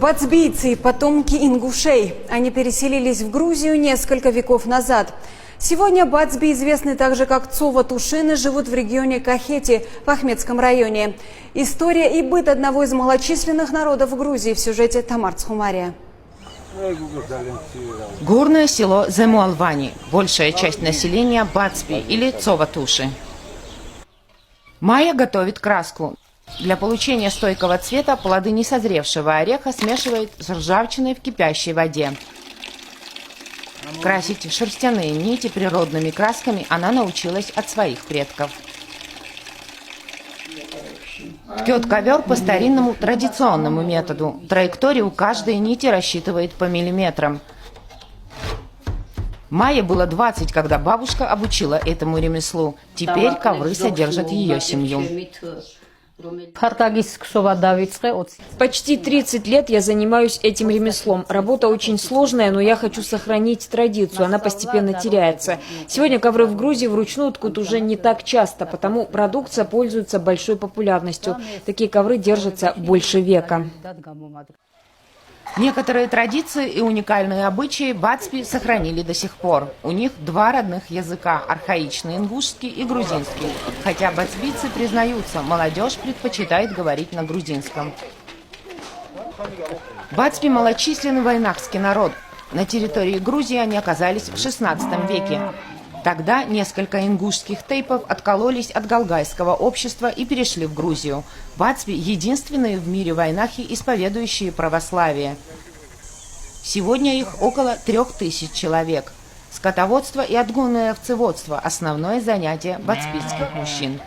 Бацбийцы – потомки ингушей. Они переселились в Грузию несколько веков назад. Сегодня бацби, известные также как Цова-Тушины, живут в регионе Кахети в Ахмедском районе. История и быт одного из малочисленных народов Грузии в сюжете Тамар Цхумария. Горное село Земуалвани. Большая часть населения – бацби или Цова-Туши. Майя готовит краску. Для получения стойкого цвета плоды несозревшего ореха смешивает с ржавчиной в кипящей воде. Красить шерстяные нити природными красками она научилась от своих предков. Ткет ковер по старинному традиционному методу. Траекторию каждой нити рассчитывает по миллиметрам. Майе было 20, когда бабушка обучила этому ремеслу. Теперь ковры содержат ее семью. Почти 30 лет я занимаюсь этим ремеслом. Работа очень сложная, но я хочу сохранить традицию, она постепенно теряется. Сегодня ковры в Грузии вручную ткут уже не так часто, потому продукция пользуется большой популярностью. Такие ковры держатся больше века. Некоторые традиции и уникальные обычаи бацби сохранили до сих пор. У них два родных языка – архаичный ингушский и грузинский. Хотя бацбийцы признаются, молодежь предпочитает говорить на грузинском. Бацби – малочисленный вайнахский народ. На территории Грузии они оказались в XVI веке. Тогда несколько ингушских тейпов откололись от галгайского общества и перешли в Грузию. Бацби – единственные в мире вайнахи, исповедующие православие. Сегодня их около 3000 человек. Скотоводство и отгонное овцеводство – основное занятие бацбийских мужчин.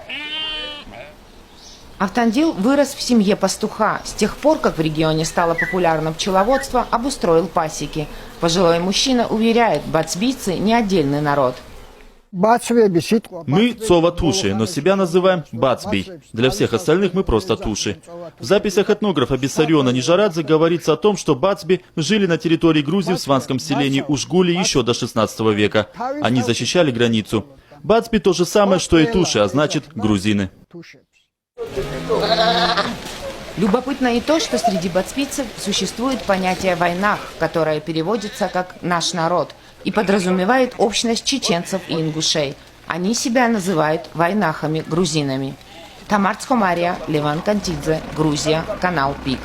Автандил вырос в семье пастуха. С тех пор, как в регионе стало популярно пчеловодство, обустроил пасеки. Пожилой мужчина уверяет, бацбийцы – не отдельный народ. Мы Цова-Туши, но себя называем Бацбий. Для всех остальных мы просто Туши. В записях этнографа Бессариона Нижарадзе говорится о том, что Бацби жили на территории Грузии в сванском селении Ушгули еще до 16 века. Они защищали границу. Бацби то же самое, что и Туши, а значит грузины. Любопытно и то, что среди бацбийцев существует понятие «вайнах», которое переводится как «наш народ» и подразумевает общность чеченцев и ингушей. Они себя называют вайнахами-грузинами. Тамар Цхумария, Леван Кантидзе, Грузия, канал ПИК.